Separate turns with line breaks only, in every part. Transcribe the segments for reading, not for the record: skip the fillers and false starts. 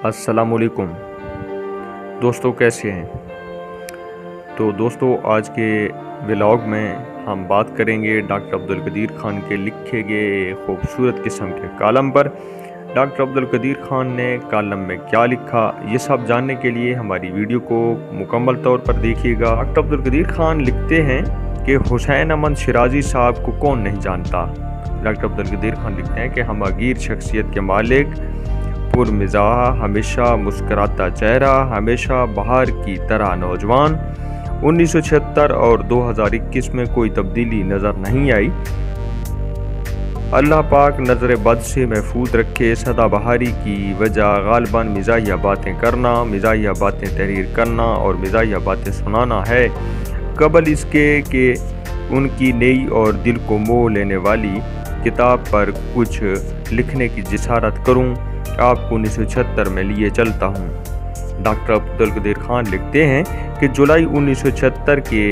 अस्सलाम वालेकुम दोस्तों, कैसे हैं। तो दोस्तों, आज के व्लॉग में हम बात करेंगे डॉक्टर अब्दुल कदीर खान के लिखे गए खूबसूरत किस्म के कॉलम पर। डॉक्टर अब्दुल कदीर खान ने कॉलम में क्या लिखा, ये सब जानने के लिए हमारी वीडियो को मुकम्मल तौर पर देखिएगा। डॉक्टर अब्दुल कदीर खान लिखते हैं कि हुसैन अमन शिराजी साहब को कौन नहीं जानता। डॉक्टर अब्दुल कदीर खान लिखते हैं कि हमगीर शख्सियत के मालिक, पुरमिज़ाह, हमेशा मुस्कराता चेहरा, हमेशा बाहर की तरह नौजवान। 1976 और 2021 में कोई तब्दीली नज़र नहीं आई। अल्लाह पाक नज़र बद से महफूज रखे। सदाबहारी की वजह गालिबन मिजाहिया बातें करना, मिजाहिया बातें तहरीर करना और मिजाहिया बातें सुनाना है, कबल इसके कि उनकी नई और दिल को मोह लेने वाली किताब पर कुछ लिखने की जिसारत करूं। आपको 1976 में लिए चलता हूँ। डॉक्टर अब्दुल कदीर खान लिखते हैं कि जुलाई 1976 के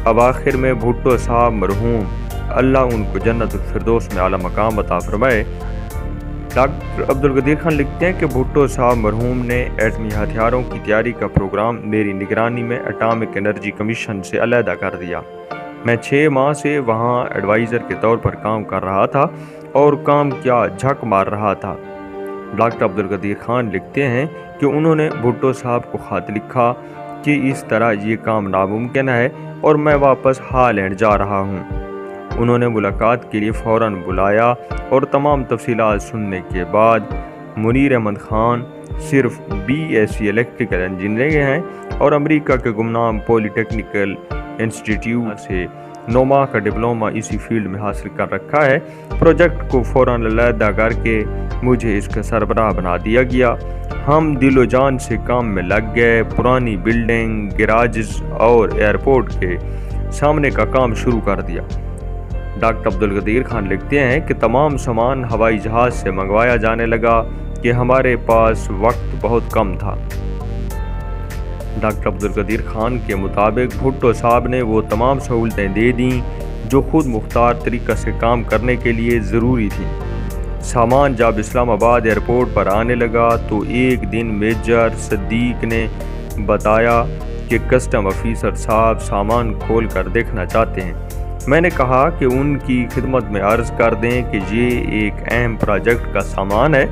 अवाखिर में भुट्टो साहब मरहूम, अल्लाह उनको जन्नतुल फिरदौस में आला मकाम अता फरमाए। डॉक्टर अब्दुल कदीर खान लिखते हैं कि भुट्टो साहब मरहूम ने एटमी हथियारों की तैयारी का प्रोग्राम मेरी निगरानी में एटॉमिक एनर्जी कमीशन से अलहदा कर दिया। मैं 6 माह से वहाँ एडवाइज़र के तौर पर काम कर रहा था और काम क्या झक मार रहा था। डॉक्टर अब्दुल कदीर खान लिखते हैं कि उन्होंने भुट्टो साहब को ख़त लिखा कि इस तरह ये काम नामुमकिन है और मैं वापस हालैंड जा रहा हूँ। उन्होंने मुलाकात के लिए फ़ौरन बुलाया और तमाम तफसीलात सुनने के बाद मुनीर अहमद खान सिर्फ BSc इलेक्ट्रिकल इंजीनियरिंग हैं और अमेरिका के गुमनाम पॉलीटेक्निकल इंस्टीट्यूट से 9 माह का डिप्लोमा इसी फील्ड में हासिल कर रखा है। प्रोजेक्ट को फ़ौरन अलहदा करके मुझे इसका सरबराह बना दिया गया। हम दिलो जान से काम में लग गए। पुरानी बिल्डिंग, गैराजेस और एयरपोर्ट के सामने का काम शुरू कर दिया। डॉक्टर अब्दुल कदीर खान लिखते हैं कि तमाम सामान हवाई जहाज़ से मंगवाया जाने लगा कि हमारे पास वक्त बहुत कम था। डॉक्टर अब्दुल कदीर खान के मुताबिक भुट्टो साहब ने वो तमाम सहूलतें दे दीं जो खुद मुख्तार तरीक़ा से काम करने के लिए ज़रूरी थी। सामान जब इस्लामाबाद एयरपोर्ट पर आने लगा तो एक दिन मेजर सदीक ने बताया कि कस्टम ऑफिसर साहब सामान खोल कर देखना चाहते हैं। मैंने कहा कि उनकी खिदमत में अर्ज़ कर दें कि ये एक अहम प्रोजेक्ट का सामान है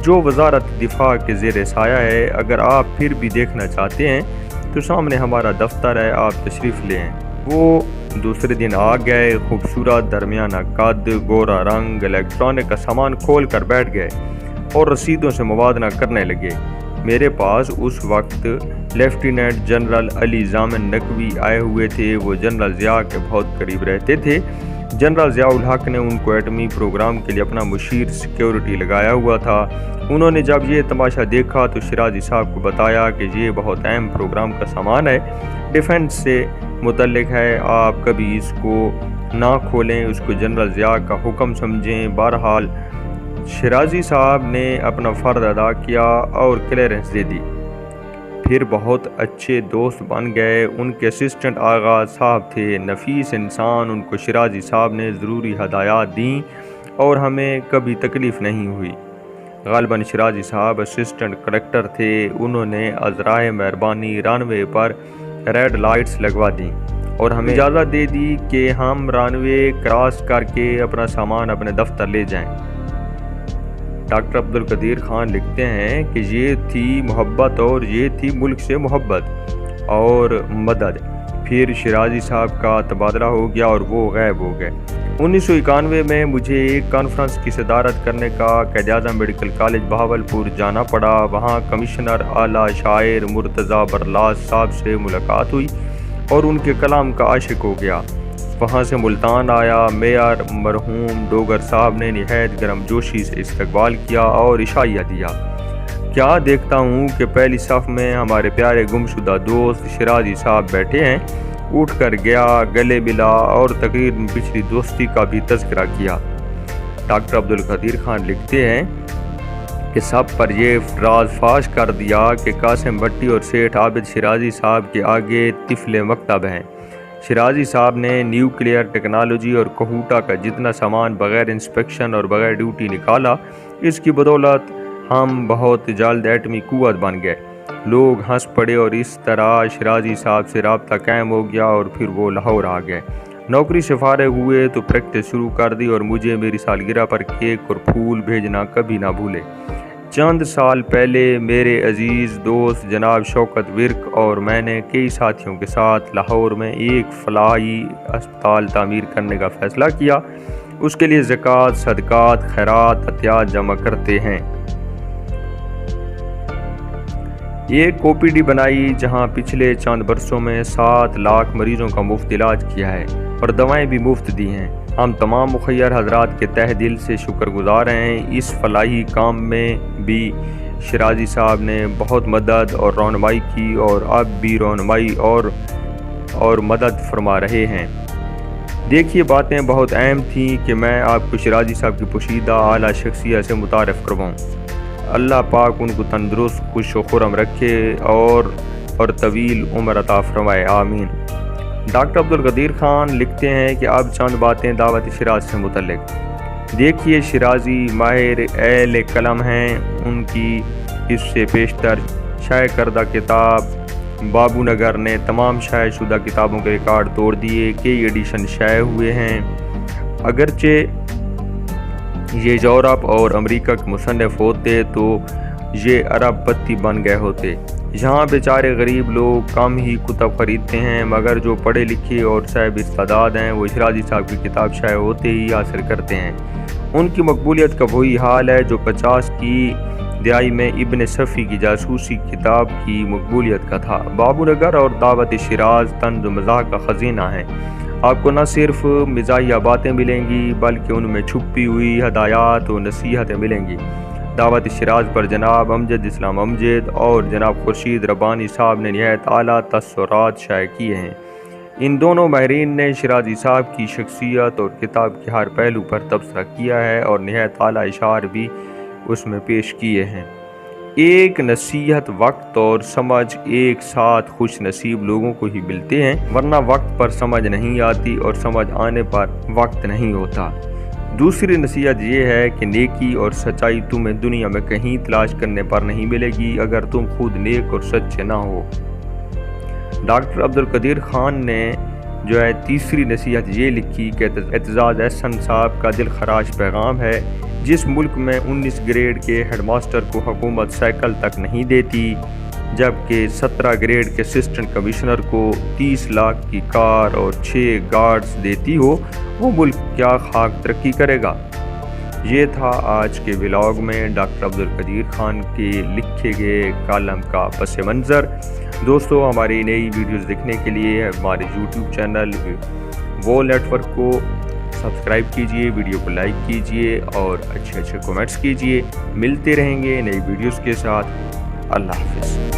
जो वजारत दिफा के ज़ेर साया है। अगर आप फिर भी देखना चाहते हैं तो सामने हमारा दफ्तर है, आप तशरीफ़ लें। वो दूसरे दिन आ गए। खूबसूरत दरमियाना कद, गोरा रंग, इलेक्ट्रॉनिक का सामान खोल कर बैठ गए और रसीदों से मुबादला करने लगे। मेरे पास उस वक्त लेफ्टिनेंट जनरल अली जामिन नकवी आए हुए थे। वो जनरल ज़िया के बहुत करीब रहते थे। जनरल ज़ियाउल हक ने उनको एटमी प्रोग्राम के लिए अपना मुशीर सिक्योरिटी लगाया हुआ था। उन्होंने जब ये तमाशा देखा तो शिराजी साहब को बताया कि ये बहुत अहम प्रोग्राम का सामान है, डिफेंस से मुतल्लिक है, आप कभी इसको ना खोलें, उसको जनरल ज़िया का हुक्म समझें। बहरहाल शिराजी साहब ने अपना फ़र्ज अदा किया और क्लियरेंस दे दी। फिर बहुत अच्छे दोस्त बन गए। उनके असिस्टेंट आगा साहब थे, नफीस इंसान। उनको शिराजी साहब ने ज़रूरी हदायत दी और हमें कभी तकलीफ़ नहीं हुई। गालिबन शिराजी साहब असिस्टेंट कलेक्टर थे। उन्होंने अज़राए मेहरबानी रनवे पर रेड लाइट्स लगवा दी और हमें इजाज़त दे दी कि हम रनवे क्रॉस करके अपना सामान अपने दफ्तर ले जाएं। डॉक्टर अब्दुल कदीर खान लिखते हैं कि ये थी मोहब्बत और ये थी मुल्क से मोहब्बत और मदद। फिर शिराजी साहब का तबादला हो गया और वो गायब हो गए। 1991 में मुझे एक कॉन्फ्रेंस की सदारत करने का क़ायद-ए-आज़म मेडिकल कॉलेज बहावलपुर जाना पड़ा। वहाँ कमिश्नर आला शायर मुर्तज़ा बरलास साहब से मुलाकात हुई और उनके कलाम का आशिक हो गया। वहाँ से मुल्तान आया। मेयर मरहूम डोगर साहब ने निहायत गर्मजोशी से इस्तकबाल किया और इशाइया दिया। क्या देखता हूँ कि पहली सफ़ में हमारे प्यारे गुमशुदा दोस्त शिराजी साहब बैठे हैं। उठ कर गया, गले मिला और तकरीर में पिछली दोस्ती का भी तज़किरा किया। डॉक्टर अब्दुल कदीर खान लिखते हैं कि सब पर यह राज फाश कर दिया कि कासिम भट्टी और सेठ आबिद शिराजी साहब के आगे तिफले मकतब हैं। शिराजी साहब ने न्यूक्लियर टेक्नोलॉजी और कहूटा का जितना सामान बग़ैर इंस्पेक्शन और बग़ैर ड्यूटी निकाला, इसकी बदौलत ہم بہت جلد ایٹمی قوت بن گئے۔ لوگ ہنس پڑے اور اس طرح شیرازی صاحب سے رابطہ قائم ہو گیا اور پھر وہ لاہور آ گئے۔ نوکری سے فارغ ہوئے تو پریکٹس شروع کر دی اور مجھے میری سالگرہ پر کیک اور پھول بھیجنا کبھی نہ بھولے۔ چند سال پہلے میرے عزیز دوست جناب شوکت ورک اور میں نے کئی ساتھیوں کے ساتھ لاہور میں ایک فلاحی اسپتال تعمیر کرنے کا فیصلہ کیا۔ اس کے لیے زکوٰۃ، صدقات، خیرات، عطیات جمع کرتے ہیں۔ ایک OPD بنائی جہاں پچھلے چند برسوں میں 7 لاکھ مریضوں کا مفت علاج کیا ہے اور دوائیں بھی مفت دی ہیں۔ ہم تمام مخیر حضرات کے تہ دل سے شکر گزار ہیں۔ اس فلاحی کام میں بھی شیرازی صاحب نے بہت مدد اور رہنمائی کی اور اب بھی رہنمائی اور مدد فرما رہے ہیں۔ دیکھیے، باتیں بہت اہم تھیں کہ میں آپ کو شیرازی صاحب کی پوشیدہ اعلیٰ شخصیت سے متعارف کرواؤں۔ اللہ پاک ان کو تندرست، خوش و خرم رکھے اور طویل عمر عطا فرمائے، آمین۔ ڈاکٹر عبدالقدیر خان لکھتے ہیں کہ اب چند باتیں دعوت شیراز سے متعلق۔ دیکھیے، شیرازی ماہر اہل قلم ہیں۔ ان کی اس سے پیشتر شائع کردہ کتاب بابو نگر نے تمام شائع شدہ کتابوں کے ریکارڈ توڑ دیے۔ کئی ایڈیشن شائع ہوئے ہیں۔ اگرچہ یہ یورپ اور امریکہ کے مصنف ہوتے تو یہ ارب پتی بن گئے ہوتے۔ یہاں بیچارے غریب لوگ کم ہی کتب خریدتے ہیں، مگر جو پڑھے لکھے اور صاحب استعداد ہیں وہ شیرازی صاحب کی کتاب شائع ہوتے ہی حاصل کرتے ہیں۔ ان کی مقبولیت کا وہی حال ہے جو 50 کی دہائی میں ابن صفی کی جاسوسی کتاب کی مقبولیت کا تھا۔ بابو نگر اور دعوت شیراز طنز و مزاح کا خزینہ ہیں۔ آپ کو نہ صرف مزاحیہ باتیں ملیں گی بلکہ ان میں چھپی ہوئی ہدایات و نصیحتیں ملیں گی۔ دعوت شیراز پر جناب امجد اسلام امجد اور جناب خورشید ربانی صاحب نے نہایت اعلیٰ تاثرات شائع کیے ہیں۔ ان دونوں ماہرین نے شیرازی صاحب کی شخصیت اور کتاب کے ہر پہلو پر تبصرہ کیا ہے اور نہایت اعلیٰ اشعار بھی اس میں پیش کیے ہیں۔ ایک نصیحت وقت اور سمجھ ایک ساتھ خوش نصیب لوگوں کو ہی ملتے ہیں، ورنہ وقت پر سمجھ نہیں آتی اور سمجھ آنے پر وقت نہیں ہوتا۔ دوسری نصیحت یہ ہے کہ نیکی اور سچائی تمہیں دنیا میں کہیں تلاش کرنے پر نہیں ملے گی اگر تم خود نیک اور سچے نہ ہو۔ ڈاکٹر عبدالقدیر خان نے تیسری نصیحت یہ لکھی کہ اعتزاز احسن صاحب کا دل خراش پیغام ہے۔ جس ملک میں 19 گریڈ کے ہیڈ ماسٹر کو حکومت سائیکل تک نہیں دیتی، جبکہ 17 گریڈ کے اسسٹنٹ کمشنر کو 30 لاکھ کی کار اور 6 گارڈز دیتی ہو، وہ ملک کیا خاک ترقی کرے گا؟ یہ تھا آج کے ولاگ میں ڈاکٹر عبدالقدیر خان کے لکھے گئے کالم کا پس منظر۔ دوستو، ہماری نئی ویڈیوز دیکھنے کے لیے ہمارے YouTube چینل وال نیٹ ورک کو سبسکرائب کیجئے، ویڈیو کو لائک کیجئے اور اچھے کمنٹس کیجئے۔ ملتے رہیں گے نئی ویڈیوز کے ساتھ۔ اللہ حافظ۔